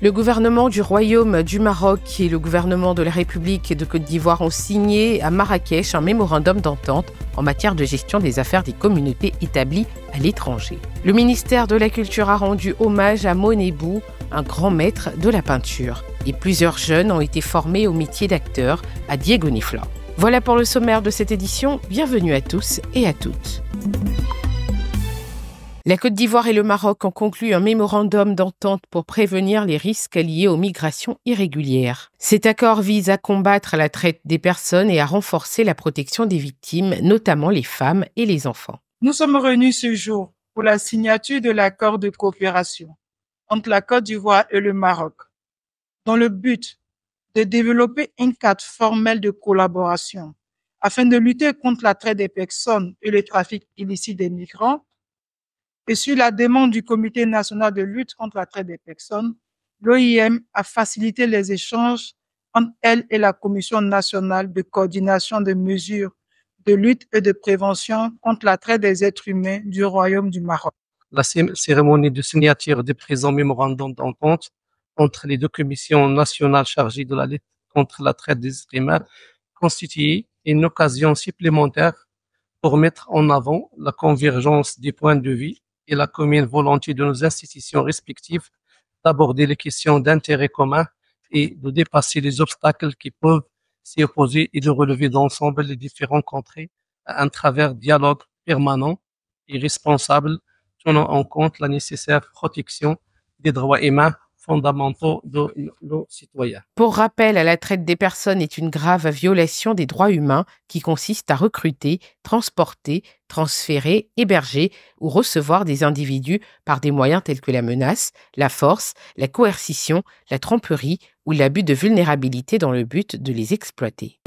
Le gouvernement du Royaume du Maroc et le gouvernement de la République de Côte d'Ivoire ont signé à Marrakech un mémorandum d'entente en matière de gestion des affaires des communautés établies à l'étranger. Le ministère de la Culture a rendu hommage à Monébou, un grand maître de la peinture. Et plusieurs jeunes ont été formés au métier d'acteur à Diego-Nifla. Voilà pour le sommaire de cette édition. Bienvenue à tous et à toutes. La Côte d'Ivoire et le Maroc ont conclu un mémorandum d'entente pour prévenir les risques liés aux migrations irrégulières. Cet accord vise à combattre la traite des personnes et à renforcer la protection des victimes, notamment les femmes et les enfants. Nous sommes réunis ce jour pour la signature de l'accord de coopération entre la Côte d'Ivoire et le Maroc, dans le but de développer un cadre formel de collaboration afin de lutter contre la traite des personnes et le trafic illicite des migrants. Et sur la demande du Comité national de lutte contre la traite des personnes, l'OIM a facilité les échanges entre elle et la Commission nationale de coordination des mesures de lutte et de prévention contre la traite des êtres humains du Royaume du Maroc. La cérémonie de signature du présent mémorandum d'entente entre les deux commissions nationales chargées de la lutte contre la traite des êtres humains constitue une occasion supplémentaire pour mettre en avant la convergence des points de vue et la commune volonté de nos institutions respectives d'aborder les questions d'intérêt commun et de dépasser les obstacles qui peuvent s'y opposer et de relever d'ensemble les différents contrées à travers dialogue permanent et responsable tenant en compte la nécessaire protection des droits humains fondamentaux de nos citoyens. Pour rappel, la traite des personnes est une grave violation des droits humains qui consiste à recruter, transporter, transférer, héberger ou recevoir des individus par des moyens tels que la menace, la force, la coercition, la tromperie ou l'abus de vulnérabilité dans le but de les exploiter.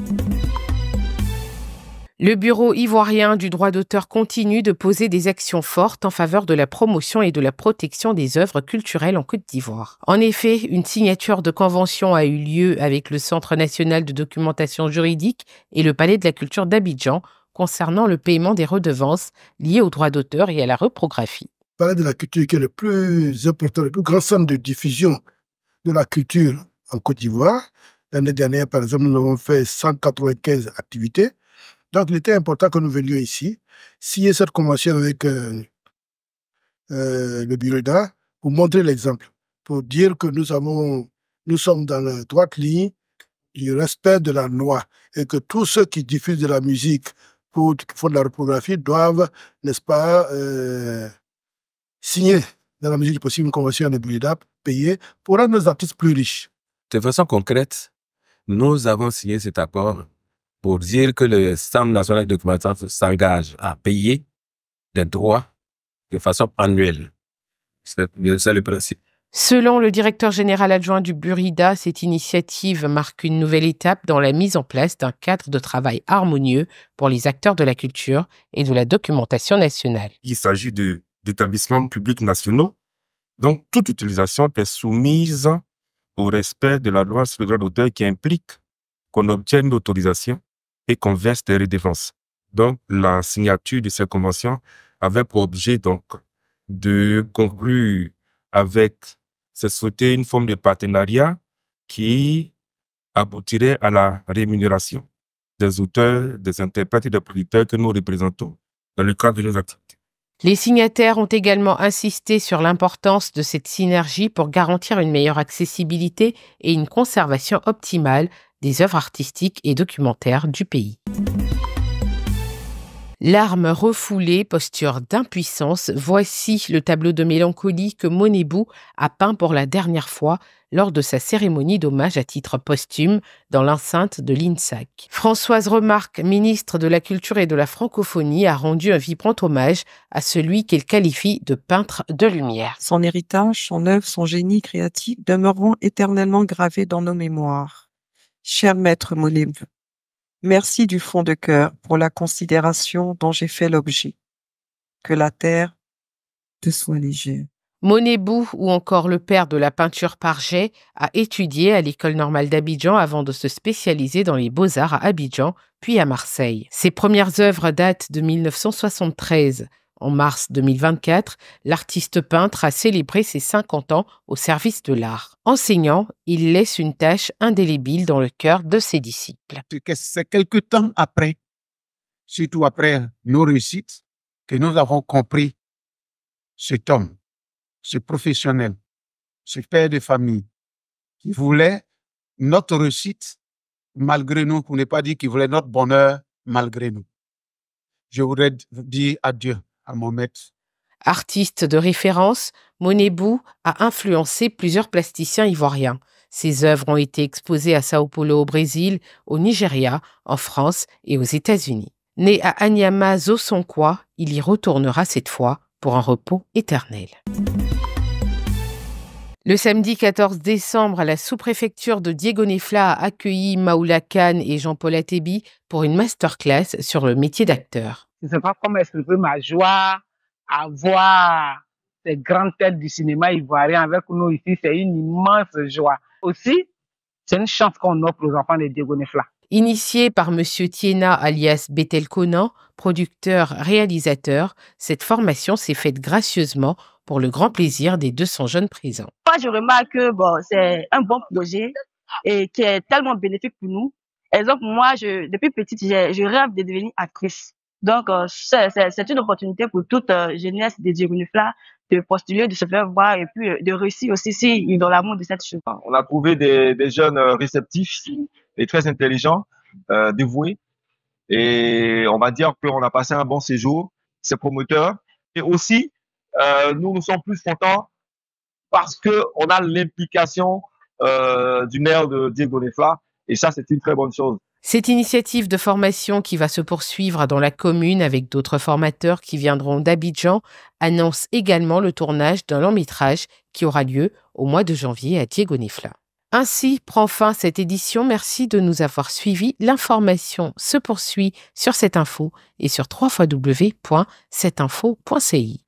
Le Bureau ivoirien du droit d'auteur continue de poser des actions fortes en faveur de la promotion et de la protection des œuvres culturelles en Côte d'Ivoire. En effet, une signature de convention a eu lieu avec le Centre national de documentation juridique et le Palais de la culture d'Abidjan concernant le paiement des redevances liées au droit d'auteur et à la reprographie. Le Palais de la culture qui est le plus important, le plus grand centre de diffusion de la culture en Côte d'Ivoire. L'année dernière, par exemple, nous avons fait 195 activités. Donc, il était important que nous venions ici, signer cette convention avec le Bureau pour montrer l'exemple, pour dire que nous sommes dans la droite ligne du respect de la loi et que tous ceux qui diffusent de la musique qui font de la reprographie doivent, n'est-ce pas, signer dans la mesure du possible une convention avec le Bureau payer pour rendre nos artistes plus riches. De façon concrète, nous avons signé cet accord pour dire que le Centre national de documentation s'engage à payer des droits de façon annuelle. C'est le principe. Selon le directeur général adjoint du Burida, cette initiative marque une nouvelle étape dans la mise en place d'un cadre de travail harmonieux pour les acteurs de la culture et de la documentation nationale. Il s'agit d'établissements publics nationaux, donc toute utilisation est soumise au respect de la loi sur le droit d'auteur qui implique qu'on obtienne l'autorisation et qu'on verse des redevances. Donc, la signature de cette convention avait pour objet donc de conclure avec cette société une forme de partenariat qui aboutirait à la rémunération des auteurs, des interprètes et des producteurs que nous représentons dans le cadre de nos activités. Les signataires ont également insisté sur l'importance de cette synergie pour garantir une meilleure accessibilité et une conservation optimale des œuvres artistiques et documentaires du pays. Larmes refoulées, posture d'impuissance, voici le tableau de mélancolie que Monébou a peint pour la dernière fois lors de sa cérémonie d'hommage à titre posthume dans l'enceinte de l'INSAC. Françoise Remarque, ministre de la Culture et de la Francophonie, a rendu un vibrant hommage à celui qu'elle qualifie de peintre de lumière. Son héritage, son œuvre, son génie créatif demeureront éternellement gravés dans nos mémoires. Cher maître Monébou, merci du fond de cœur pour la considération dont j'ai fait l'objet. Que la terre te soit légère. Monébou, ou encore le père de la peinture par jet, a étudié à l'École normale d'Abidjan avant de se spécialiser dans les beaux-arts à Abidjan, puis à Marseille. Ses premières œuvres datent de 1973. En mars 2024, l'artiste peintre a célébré ses 50 ans au service de l'art. Enseignant, il laisse une tâche indélébile dans le cœur de ses disciples. C'est quelque temps après, surtout après nos réussites, que nous avons compris cet homme, ce professionnel, ce père de famille, qui voulait notre réussite malgré nous, pour ne pas dire qu'il voulait notre bonheur malgré nous. Je voudrais dire adieu à mon maître. Artiste de référence, Monet Bou a influencé plusieurs plasticiens ivoiriens. Ses œuvres ont été exposées à Sao Paulo au Brésil, au Nigeria, en France et aux États-Unis. Né à Anyama Zosonkwa, il y retournera cette fois pour un repos éternel. Le samedi 14 décembre, la sous-préfecture de Diégonefla a accueilli Maoula Kane et Jean-Paul Atebi pour une masterclass sur le métier d'acteur. Je ne sais pas comment exprimer ma joie à voir ces grandes têtes du cinéma ivoirien avec nous ici. C'est une immense joie. Aussi, c'est une chance qu'on offre aux enfants de Diégonefla. Initié par M. Tiena alias Betel Conan, producteur-réalisateur, cette formation s'est faite gracieusement pour le grand plaisir des 200 jeunes présents. Moi, je remarque que c'est un bon projet et qui est tellement bénéfique pour nous. Exemple, moi, depuis petite, je rêve de devenir actrice. Donc, c'est une opportunité pour toute jeunesse de Diégonefla de postuler, de se faire voir et puis de réussir aussi si dans l'amour de cette chose. On a trouvé des jeunes réceptifs et très intelligents, dévoués. Et on va dire qu'on a passé un bon séjour, c'est promoteur. Et aussi, nous sommes plus contents parce qu'on a l'implication du maire de Diégonefla. Et ça, c'est une très bonne chose. Cette initiative de formation qui va se poursuivre dans la commune avec d'autres formateurs qui viendront d'Abidjan annonce également le tournage d'un long-métrage qui aura lieu au mois de janvier à Diégonefla. Ainsi prend fin cette édition. Merci de nous avoir suivis. L'information se poursuit sur cette info et sur www.cetinfo.ci.